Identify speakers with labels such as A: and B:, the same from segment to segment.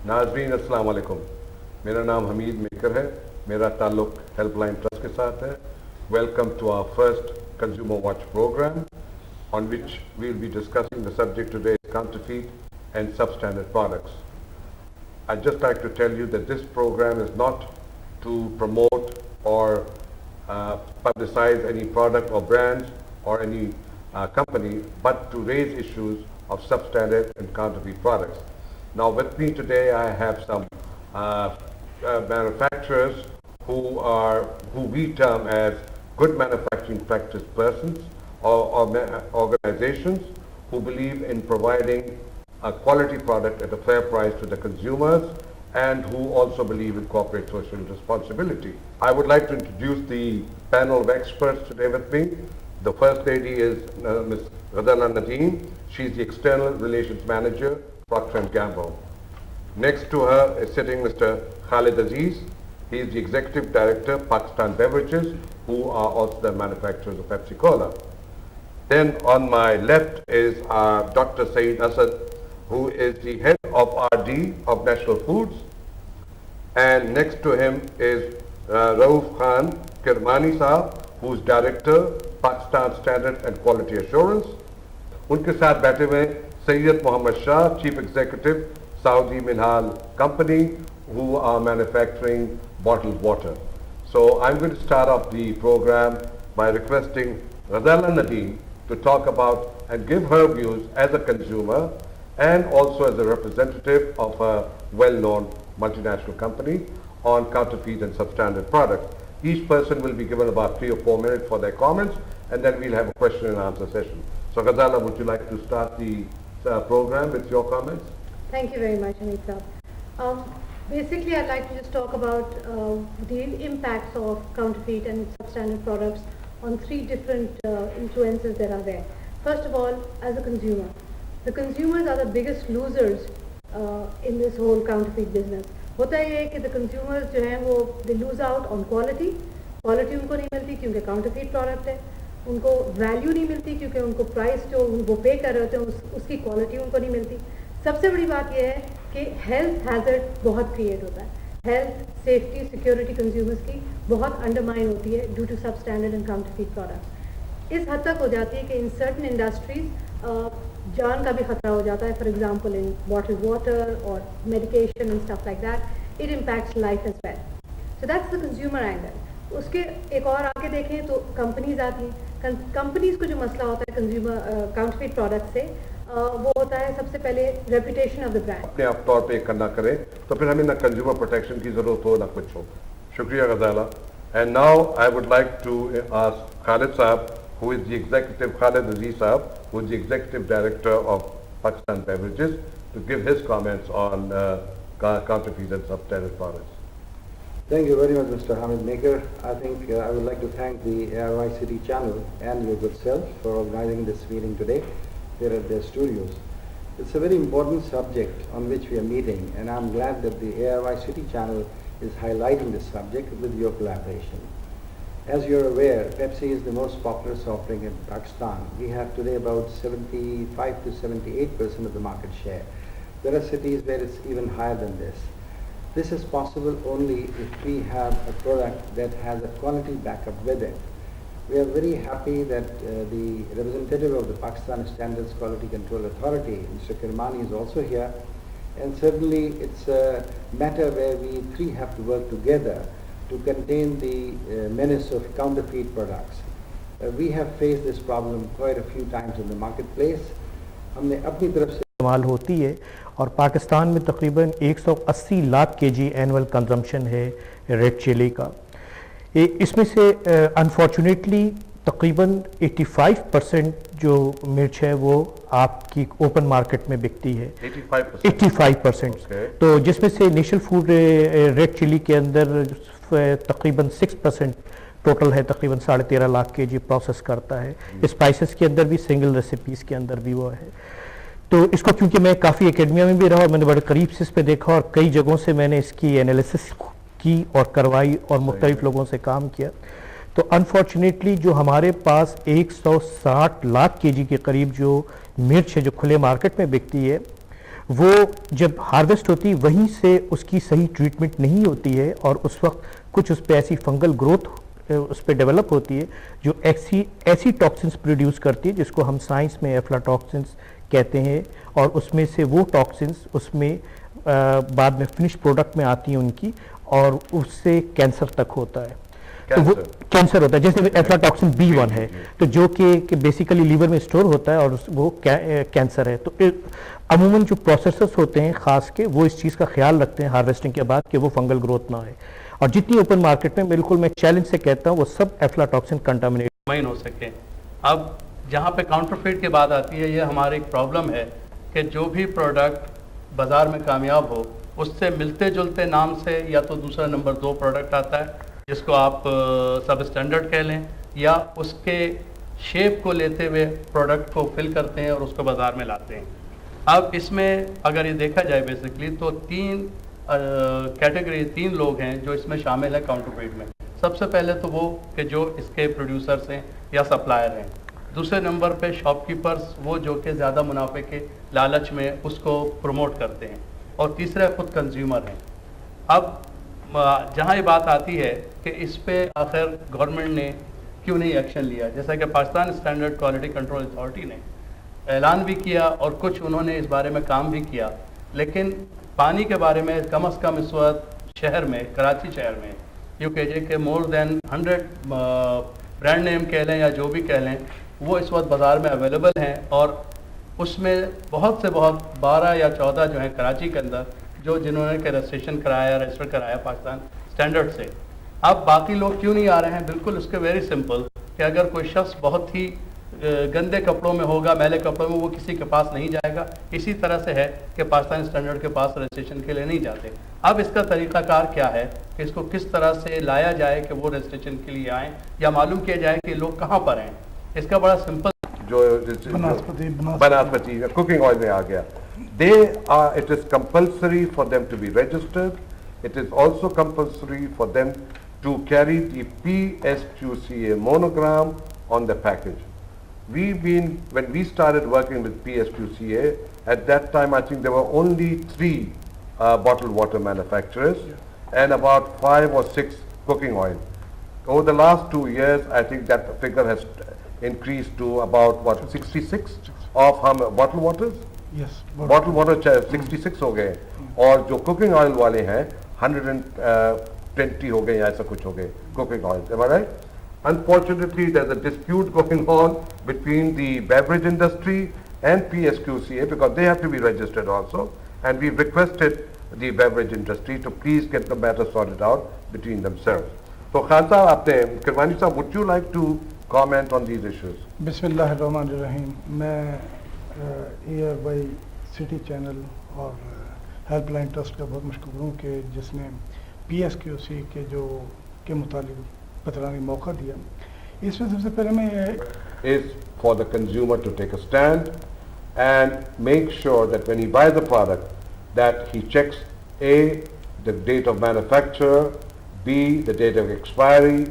A: ناظرین السلام علیکم. میرا نام حمید میکر ہے. میرا تعلق ہیلپ لائن ٹرسٹ کے ساتھ ہے. Welcome to our first consumer watch programme on which we'll be discussing the subject today is counterfeit and substandard products. I'd just like to tell you that this program is not to promote or publicize any product or brands or any company, but to raise issues of substandard and counterfeit products. Now with me today I have some manufacturers who we term as good manufacturing practice persons or organizations who believe in providing a quality product at a fair price to the consumers and who also believe in corporate social responsibility. I would like to introduce the panel of experts today with me. The first lady is Ms. Ghazala Nadeem. She's the External Relations Manager, Procter & Gamble. Next to her is sitting Mr. Khalid Aziz. He is the Executive Director, Pakistan Beverages, who are also the manufacturers of Pepsi Cola. Then on my left is Dr. Saeed Asad, who is the head of RD of National Foods. And next to him is Rauf Khan Kirmani Sahab, who is Director, Pakistan Standard and Quality Assurance. Unke saath baithe hue Sayyid Muhammad Shah, Chief Executive, Saudi Minhal Company, who are manufacturing bottled water. So I'm going to start off the program by requesting Ghazala Nadeem to talk about and give her views as a consumer and also as a representative of a well-known multinational company on counterfeit and substandard products. Each person will be given about 3 or 4 minutes for their comments, and then we'll have a question and answer session. So Ghazala, would you like to start the program with your comments?
B: Thank you very much, Hamid Saab. Basically, I'd like to just talk about the impacts of counterfeit and substandard products on 3 different influences that are there. First of all, as a consumer, the consumers are the biggest losers in this whole counterfeit business. ہوتا یہ ہے کہ the consumers جو ہیں وہ they lose out on quality ان کو نہیں ملتی کیونکہ counterfeit product ہے. ان کو ویلیو نہیں ملتی کیونکہ ان کو پرائس جو وہ پے کر رہے ہوتے ہیں اس کی کوالٹی ان کو نہیں ملتی. سب سے بڑی بات یہ ہے کہ ہیلتھ ہیزرڈ بہت کریٹ ہوتا ہے. ہیلتھ سیفٹی سیکیورٹی کنزیومرز کی بہت انڈرمائن ہوتی ہے due to substandard and counterfeit products. اس حد تک ہو جاتی ہے کہ ان سرٹن انڈسٹریز جان کا بھی خطرہ ہو جاتا ہے. For example in bottled water اور medication and stuff like that it impacts life as well. So that's the consumer angle. اس کے ایک اور آگے دیکھیں تو کمپنیز آتی ہیں. کمپنیز کو جو مسئلہ ہوتا ہے کنزیومر کاؤنٹرفیٹ پروڈکٹ سے وہ ہوتا ہے سب سے پہلے ریپوٹیشن آف دا برانڈ.
A: اپنے آپ طور پہ کرنا کریں تو پھر ہمیں نہ کنزیومر پروٹیکشن کی ضرورت ہو نہ کچھ ہو. شکریہ Ghazala. And now I would like to ask Khalid صاحب, who is the executive, Khalid Aziz Sahab, who is the executive director of Pakistan Beverages, to give his comments on counterfeit and substandard products.
C: Thank you very much, Mr. Hamid Maker. I think I would like to thank the ARY City channel and your good self for organizing this meeting today here at their studios. It's a very important subject on which we are meeting, and I'm glad that the ARY City channel is highlighting this subject with your collaboration. As you're aware, Pepsi is the most popular soft drink in Pakistan. We have today about 75 to 78% of the market share. There are cities where it's even higher than this. This is possible only if we have a product that has a quality backup with it. We are very happy that the representative of the Pakistan Standards Quality Control Authority, Mr. Kirmani, is also here. And certainly it's a matter where we 3 have to work together to contain the menace of counterfeit products. We have faced this problem quite a few times in the marketplace. ہم نے اپنی طرف سے
D: استعمال ہوتی ہے اور پاکستان میں تقریباً 180 لاکھ کے جی اینول کنزمپشن ہے ریڈ چلی کا. اس میں سے انفارچونیٹلی تقریباً 85% جو مرچ ہے وہ آپ کی اوپن مارکیٹ میں بکتی ہے. 85%. تو جس میں سے نیشنل فوڈ ریڈ چلی کے اندر تقریباً 6% ٹوٹل ہے, تقریباً 13.5 لاکھ کے جی پروسیس کرتا ہے. اسپائسز کے اندر بھی, سنگل ریسیپیز کے اندر بھی وہ ہے. تو اس کو کیونکہ میں کافی اکیڈمیا میں بھی رہا اور میں نے بڑے قریب سے اس پہ دیکھا اور کئی جگہوں سے میں نے اس کی انالیسس کی اور کروائی اور مختلف لوگوں سے کام کیا, تو انفارچونیٹلی جو ہمارے پاس 160 لاکھ کے جی کے قریب جو مرچ ہے جو کھلے مارکیٹ میں بکتی ہے وہ جب ہارویسٹ ہوتی وہیں سے اس کی صحیح ٹریٹمنٹ نہیں ہوتی ہے اور اس وقت کچھ اس پہ ایسی فنگل گروتھ اس پہ ڈیولپ ہوتی ہے جو ایسی ٹاکسنس پروڈیوس کرتی ہے جس کو ہم سائنس میں ایفلاٹاکسنس کہتے ہیں، اور اس میں سے وہ ٹاکسنس اس میں بعد میں فنش پروڈکٹ میں آتی ہیں ان کی، اور اس سے کینسر تک ہوتا ہے، تو وہ کینسر ہوتا ہے، جیسے ایفلاٹاکسن B1 ہے تو جو کہ بیسیکلی لیور میں اسٹور ہوتا ہے اور وہ کینسر ہے۔ تو عموماً جو پروسیسرز ہوتے ہیں خاص کے وہ اس چیز کا خیال رکھتے ہیں ہارویسٹنگ کے بعد کہ وہ فنگل گروتھ نہ آئے، اور جتنی اوپن مارکیٹ میں بالکل میں چیلنج سے کہتا ہوں وہ سب ایفلاٹاکسن کنٹامنیٹ
E: مطمئن ہو سکیں۔ اب جہاں پہ کاؤنٹرفیٹ کی بات آتی ہے، یہ ہماری ایک پرابلم ہے کہ جو بھی پروڈکٹ بازار میں کامیاب ہو اس سے ملتے جلتے نام سے یا تو دوسرا نمبر 2 پروڈکٹ آتا ہے جس کو آپ سب اسٹینڈرڈ کہہ لیں، یا اس کے شیپ کو لیتے ہوئے پروڈکٹ کو فل کرتے ہیں اور اس کو بازار میں لاتے ہیں۔ اب اس میں اگر یہ دیکھا جائے بیسکلی تو 3 کیٹیگری 3 لوگ ہیں جو اس میں شامل ہیں کاؤنٹرفیٹ میں۔ سب سے پہلے تو وہ کہ جو اس کے پروڈیوسرز ہیں یا سپلائر ہیں، دوسرے نمبر پہ شاپ کیپرز وہ جو کہ زیادہ منافع کے لالچ میں اس کو پروموٹ کرتے ہیں، اور تیسرا خود کنزیومر ہیں۔ اب جہاں یہ بات آتی ہے کہ اس پہ آخر گورنمنٹ نے کیوں نہیں ایکشن لیا، جیسا کہ Pakistan standard quality control authority نے اعلان بھی کیا اور کچھ انہوں نے اس بارے میں کام بھی کیا، لیکن پانی کے بارے میں کم از کم اس وقت شہر میں، کراچی شہر میں یوں کہیے کہ مور دین 100 برانڈ نیم کہہ لیں یا جو بھی کہہ لیں وہ اس وقت بازار میں اویلیبل ہیں، اور اس میں بہت سے بہت 12 یا 14 جو ہیں کراچی کے اندر جو جنہوں نے کہ رجسٹریشن کرایا، رجسٹر کرایا پاکستان اسٹینڈرڈ سے۔ اب باقی لوگ کیوں نہیں آ رہے ہیں؟ بالکل اس کے ویری سمپل کہ اگر کوئی شخص بہت ہی گندے کپڑوں میں ہوگا، میلے کپڑوں میں، وہ کسی کے پاس نہیں جائے گا۔ اسی طرح سے ہے کہ پاکستان اسٹینڈرڈ کے پاس رجسٹریشن کے لیے نہیں جاتے۔ اب اس کا طریقہ کار کیا ہے کہ اس کو کس طرح سے لایا جائے کہ وہ رجسٹریشن کے لیے آئیں، یا معلوم کیا جائے کہ لوگ کہاں پر ہیں؟ اس کا بڑا سمپل
A: جو بناسپتی کوکنگ آئل میں آ گیا، it is compulsory for them to be registered. It is also compulsory for them to carry the PSQCA monogram on the package. When we started working with PSQCA, at that time I think there were only 3 bottled water manufacturers and about 5 or 6 cooking oil. Over the last 2 years, I think that figure has increased to about 66 of bottled waters.
F: Yes.
A: Bottled water 66 ہو گئے، اور جو cooking oil والے ہیں 120 ہو گئے یا ایسا کچھ ہو گئے cooking oil. Am I right? Unfortunately, there's a dispute going on between the beverage industry and PSQCA because they have to be registered also, and we've requested the beverage industry to please get the matter sorted out between themselves. So Khan Sahab, آپ نے کرمانی صاحب, would you like to comment on these issues?
F: بسم اللہ الرحمن الرحیم. میں year by city channel اور help line trust کا بہت مشکور ہوں کہ جس نے PSQC کے متعلق بتلانے کا موقع دیا. اس میں سب سے پہلے میں
A: is for the consumer to take a stand and make sure that when he buys the product that he checks A, the date of manufacture, B, the date of expiry,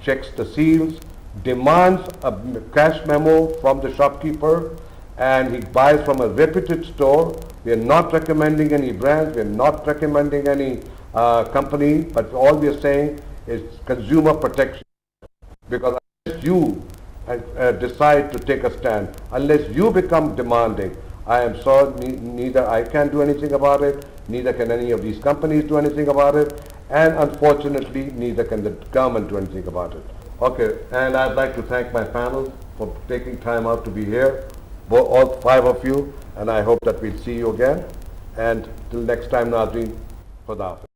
A: checks the seals, demands a cash memo from the shopkeeper, and he buys from a reputed store. We are not recommending any brands, we are not recommending any company, but all we are saying is consumer protection. Because unless you decide to take a stand, unless you become demanding, I am sorry, neither I can do anything about it, neither can any of these companies do anything about it, and unfortunately neither can the government do anything about it. Okay, and I'd like to thank my panel for taking time out to be here, all 5 of you, and I hope that we'll see you again. And till next time, Nazreen, Khuda Hafiz.